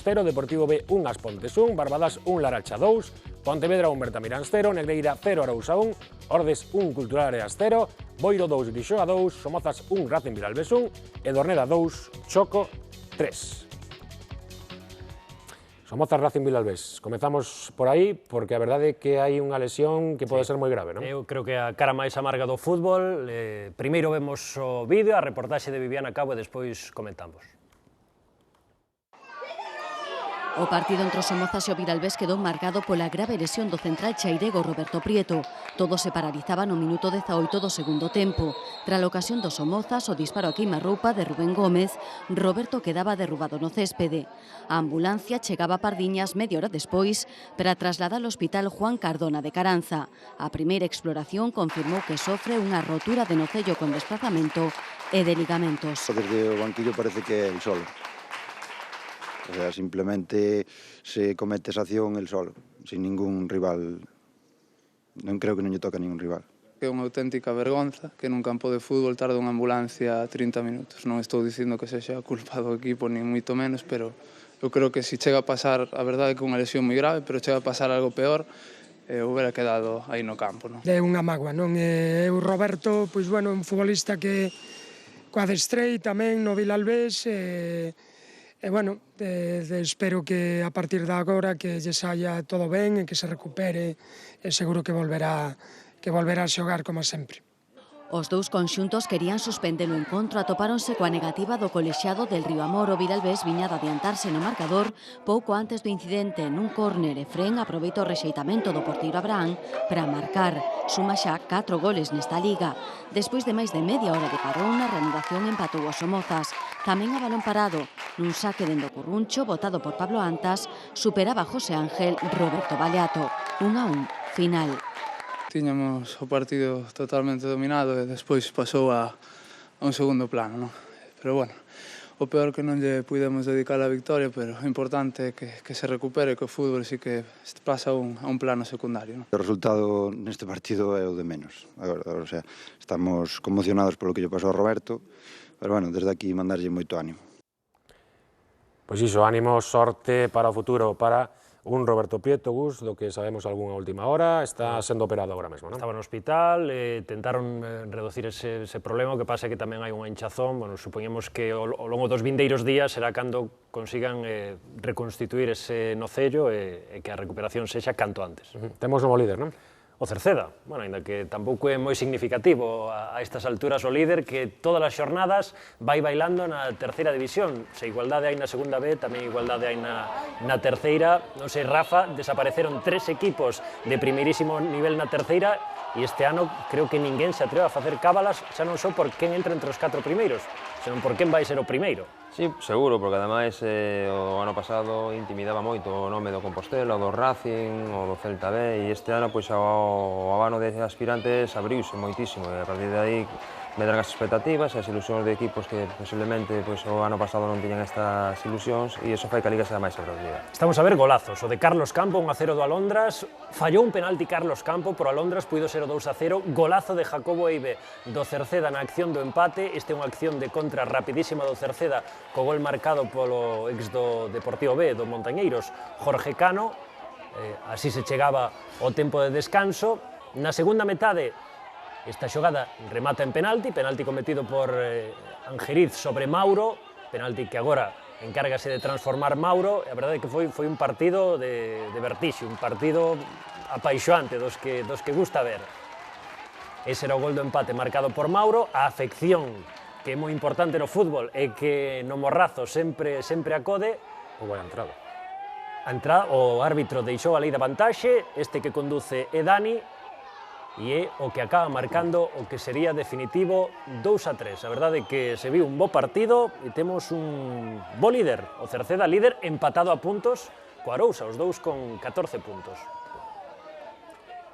0, Deportivo B 1, As Pontes 1, Barbadas 1, Laracha 2, Pontevedra 1, Bertamiráns 0, Negreira 0, Arousa 1, Ordes 1, Cultural Areas 0, Boiro 2, Grixoa 2, Somozas 1, Racing Vilalbés 1 e Dorneda 2, Choco 3. Somozas Racing Vilalbés. Comezamos por aí porque a verdade é que hai unha lesión que pode ser moi grave, non? Eu creo que a cara máis amarga do fútbol. Primeiro vemos o vídeo, a reportaxe de Viviana Cabo e despois comentamos. O partido entre os Somozas e o Vilalbés quedou marcado pola grave lesión do central chairego Roberto Prieto. Todo se paralizaba no minuto 18 do segundo tempo. Tras a ocasión dos Somozas, o disparo a queimarroupa de Rubén Gómez, Roberto quedaba derrubado no céspede. A ambulancia chegaba a Pardiñas media hora despois para trasladar ao hospital Juan Cardona de Caranza. A primeira exploración confirmou que sofre unha rotura de nocello con desplazamento e de ligamentos. Desde o banquillo parece que é el solo. O sea, simplemente se comete esa acción el solo, sin ningún rival. Non creo que non lle toca a ningún rival. É unha auténtica vergonza que nun campo de fútbol tarde unha ambulancia 30 minutos. Non estou dicindo que sexa culpa do equipo, ni moito menos, pero eu creo que se chega a pasar, a verdade é que é unha lesión moi grave, pero chega a pasar algo peor, houbera quedado aí no campo, non? É unha mágoa, non? O Roberto, pois, bueno, un futbolista que coa destrei tamén no Vilalbés, bueno, espero que a partir de agora que lle saia todo ben e que se recupere e seguro que volverá a xogar como sempre. Os dous conxuntos querían suspender o encontro, atopáronse coa negativa do colexiado del Río Amor. O Vilalbés viña de adiantarse no marcador pouco antes do incidente nun córner e Fren aproveita o rexeitamento do porteiro Abraham para marcar. Suma xa 4 goles nesta liga. Despois de máis de media hora de parón, na reanudación empatou os Somozas. Tamén a balón parado, nun saque dende o Curruncho, botado por Pablo Antas, superaba José Ángel Roberto Baleato. 1-1, final. Tiñamos o partido totalmente dominado e despois pasou a un segundo plano, non? Pero, bueno, o peor que non lle puidemos dedicar a victoria, pero o importante é que se recupere, que o fútbol sí que pasa a un plano secundario, non? O resultado neste partido é o de menos. Agora, o sea, estamos conmocionados polo que lle pasou a Roberto, pero, bueno, desde aquí mandarlle moito ánimo. Pois iso, ánimo, sorte para o futuro, para un Roberto Prieto, Gus, do que sabemos algunha última hora, está sendo operado agora mesmo, non? Estaba no hospital, tentaron reducir ese problema, o que pasa é que tamén hai unha hinchazón. Bueno, supoñemos que ao longo dos vindeiros días será cando consigan reconstituir ese nocello e que a recuperación sexa canto antes. Temos novo líder, non? O Cerceda, bueno, ainda que tampouco é moi significativo a estas alturas o líder, que todas as xornadas vai bailando na terceira división. Se igualdade hai na segunda B, tamén igualdade hai na terceira. Non sei, Rafa, desapareceron 3 equipos de primeirísimo nivel na terceira e este ano creo que ninguén se atreve a facer cábalas, xa non só por quen entra entre os 4 primeiros, senón por quen vai ser o primeiro. Sí, seguro, porque ademais o ano pasado intimidaba moito o nome do Compostela, o do Racing, o do Celta B, e este ano pois, o abano de aspirantes abriuse moitísimo, e a partir de aí medran as expectativas e as ilusións de equipos que posiblemente pois, o ano pasado non tiñan estas ilusións, e iso fai que a Liga sea máis atractiva. Estamos a ver golazos, o de Carlos Campo, 1-0 do Alondras, fallou un penalti Carlos Campo, por Alondras puido ser o 2-0, golazo de Jacobo Eibe do Cerceda na acción do empate. Este é unha acción de contra rapidísima do Cerceda, co gol marcado polo ex do Deportivo B, do Montañeiros, Jorge Cano. Así se chegaba o tempo de descanso. Na segunda metade, esta xogada remata en penalti cometido por Angeriz sobre Mauro, penalti que agora encárgase de transformar Mauro, e a verdade é que foi un partido de vertixe, un partido apaixoante dos que gusta ver. Ese era o gol do empate marcado por Mauro. A afección, que é moi importante no fútbol, e que no Morrazo sempre acode. Ou vai a entrada? O árbitro deixou a lei da vantaxe, este que conduce é Dani, e é o que acaba marcando o que sería definitivo 2-3. A verdade é que se viu un bo partido e temos un bo líder, o Cerceda líder empatado a puntos co Arousa, os dous con 14 puntos.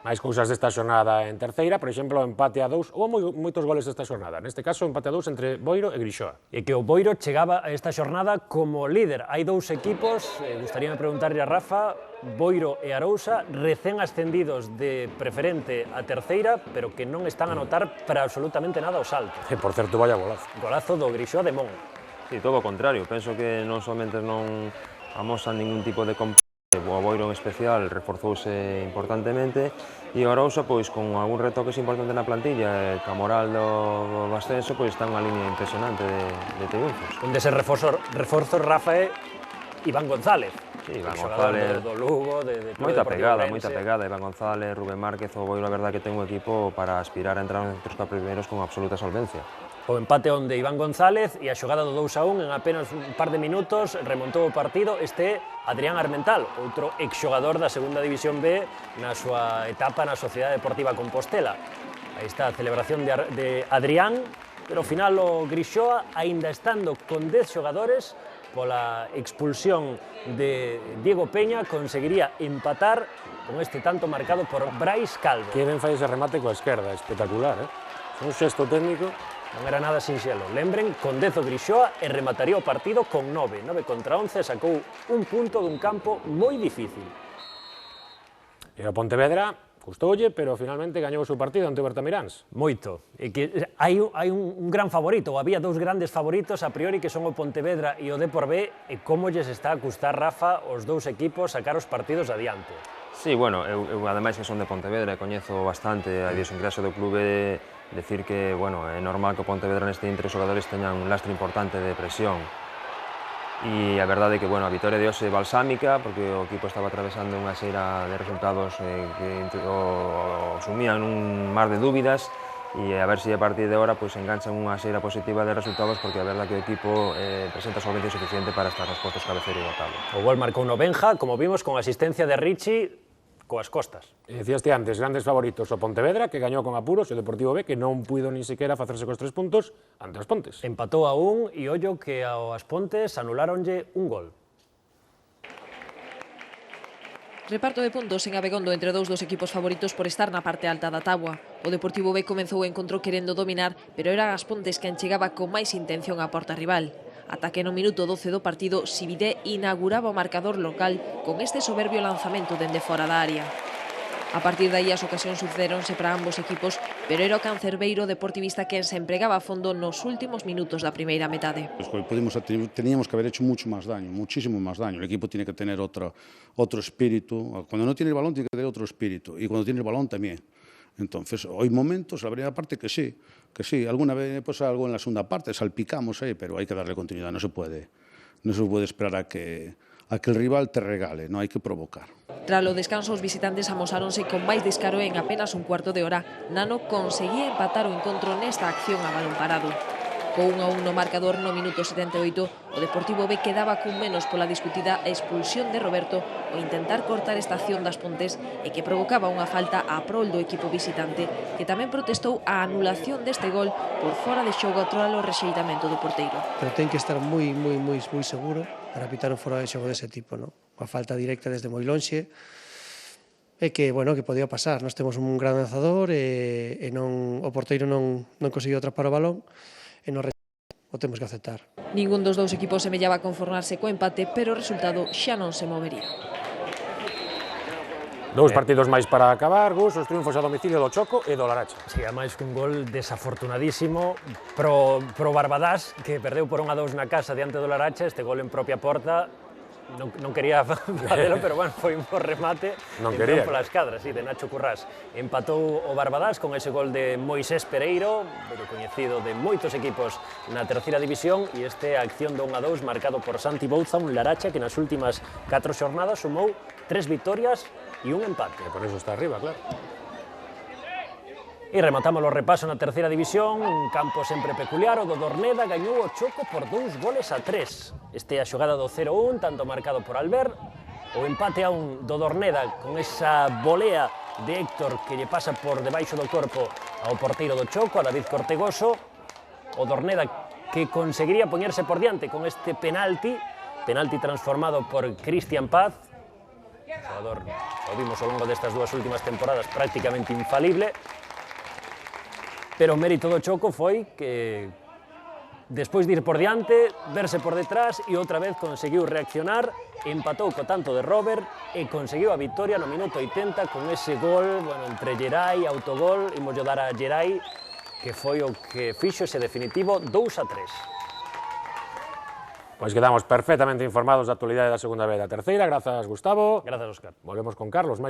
Máis cousas desta xornada en terceira, por exemplo, empate a 2, houve moitos goles desta xornada, neste caso empate a 2 entre Boiro e Grixoa. E que o Boiro chegaba a esta xornada como líder. Hai 2 equipos, gustaríame preguntarlle a Rafa, Boiro e Arousa, recén ascendidos de preferente a terceira, pero que non están a notar para absolutamente nada o salto. E, por certo, vaya golazo. Golazo do Grixoa de Mon. Sí, todo o contrario, penso que non somente non amosan ningún tipo de competición. O Boiro en especial reforzouse importantemente e o Arousa, pois, con algún retoques importante na plantilla, ca moral do ascenso, pois, está unha línea impresionante de triunfos. Un deses reforzos, Rafa, é Iván González. Sí, Iván González, do Lugo, moita pegada, Iván González, Rubén Márquez, o Boiro, a verdad que ten un equipo para aspirar a entrar entre os 4 primeiros con absoluta solvencia. O empate onde Iván González e a xogada do 2-1 en apenas un par de minutos remontou o partido este Adrián Armental, outro exxogador da segunda división B na súa etapa na Sociedade Deportiva Compostela. Aí está a celebración de Adrián, pero ao final o Grixoa, aínda estando con 10 xogadores, pola expulsión de Diego Peña, conseguiría empatar con este tanto marcado por Brais Calvo. Que ben fai ese remate coa esquerda, espectacular, un xesto técnico. Non era nada sinxelo. Lembren, con 10 o Grixoa e remataría o partido con 9 contra 11, sacou un punto dun campo moi difícil. E o Pontevedra custoulle, pero finalmente gañou o seu partido ante o Bertamiráns. Moito. E que hai un gran favorito, ou había dous grandes favoritos a priori, que son o Pontevedra e o Depor B, e como lles está a custar, Rafa, os dous equipos sacar os partidos adiante. Sí, bueno, eu ademais que son de Pontevedra, coñezo bastante a idiosincrasia do clube, decir que, bueno, é normal que o Pontevedra neste entre os xogadores teñan un lastre importante de presión. E a verdade é que, bueno, a vitoria de hoxe é balsámica, porque o equipo estaba atravesando unha xeira de resultados que o sumían nun mar de dúbidas, e a ver se a partir de ahora enganchan unha xeira positiva de resultados, porque a verdade é que o equipo presenta solvencia suficiente para estar nos postos cabeceira e notable. O gol marcou no Benja, como vimos, con asistencia de Richie, coas costas. Decíaste antes, grandes favoritos o Pontevedra, que gañou con apuros, e o Deportivo B, que non puido nin sequera facerse cos 3 puntos ante os Pontes. Empatou a 1 e ollo que ao As Pontes anuláronlle un gol. Reparto de puntos en Abegondo entre dous dos equipos favoritos por estar na parte alta da táboa. O Deportivo B comezou o encontro querendo dominar, pero era As Pontes quen chegaba con máis intención á porta rival. Ata que no minuto 12 do partido, Sibidé inauguraba o marcador local con este soberbio lanzamento dende fora da área. A partir de aí as ocasións sucederonse para ambos equipos, pero era o cancerbeiro deportivista quen se empregaba a fondo nos últimos minutos da primeira metade. Teníamos que haber hecho mucho más daño, muchísimo más daño. El equipo tiene que tener otro espíritu. Cuando no tiene el balón tiene que tener otro espíritu, y cuando tiene el balón también. Entonces, hay momentos, la primera parte que sí, alguna vez pues algo en la segunda parte, salpicamos ahí, pero hay que darle continuidad, no se puede esperar a que el rival te regale, no hay que provocar. Tras o descanso, os visitantes amosáronse con máis descaro en apenas un cuarto de hora. Nano conseguía empatar o encontro nesta acción a balón parado. Co 1-1 no marcador no minuto 78, o Deportivo B quedaba cun menos pola discutida expulsión de Roberto ao intentar cortar esta acción das Pontes e que provocaba unha falta a prol do equipo visitante, que tamén protestou a anulación deste gol por fora de xogo tras o rexeitamento do porteiro. Pero ten que estar moi seguro para pitar un fora de xogo dese tipo, non? Unha falta directa desde moi lonxe, e que, bueno, que podía pasar. Nós temos un gran lanzador e o porteiro non conseguiu atrapar o balón, e non o temos que aceptar. Ningún dos dous equipos semellaba conformarse co empate, pero o resultado xa non se movería. Dous partidos máis para acabar, Gus, os triunfos a domicilio do Choco e do Laracha. Si, ademais que un gol desafortunadísimo pro Barbadás, que perdeu por 1-2 na casa diante do Laracha, este gol en propia porta. Non quería facelo, pero bueno, foi un bo remate. Non quería. Pola escadra, sí, de Nacho Currás. Empatou o Barbadás con ese gol de Moisés Pereiro, coñecido de moitos equipos na terceira división, e este acción do 1-2 marcado por Santi Bouza, un Laracha que nas últimas 4 xornadas sumou 3 vitorias e un empate. E por eso está arriba, claro. E rematamos o repaso na terceira división, un campo sempre peculiar, o do Dorneda gañou o Choco por 2-3. Este é a xogada do 0-1, tanto marcado por Albert, o empate a 1 do Dorneda con esa volea de Héctor que lle pasa por debaixo do corpo ao porteiro do Choco, a David Cortegoso, o Dorneda que conseguiría poñerse por diante con este penalti transformado por Cristian Paz, xogador, o vimos ao longo destas dúas últimas temporadas, prácticamente infalible. Pero o mérito do Choco foi que, despois de ir por diante, verse por detrás e outra vez conseguiu reaccionar, empatou co tanto de Robert e conseguiu a victoria no minuto 80 con ese gol, bueno, entre Gerai, autogol, imos dar a Gerai, que foi o que fixo ese definitivo 2-3. Pois quedamos perfectamente informados da actualidade da segunda B e da terceira. Grazas, Gustavo. Grazas, Óscar. Volvemos con Carlos.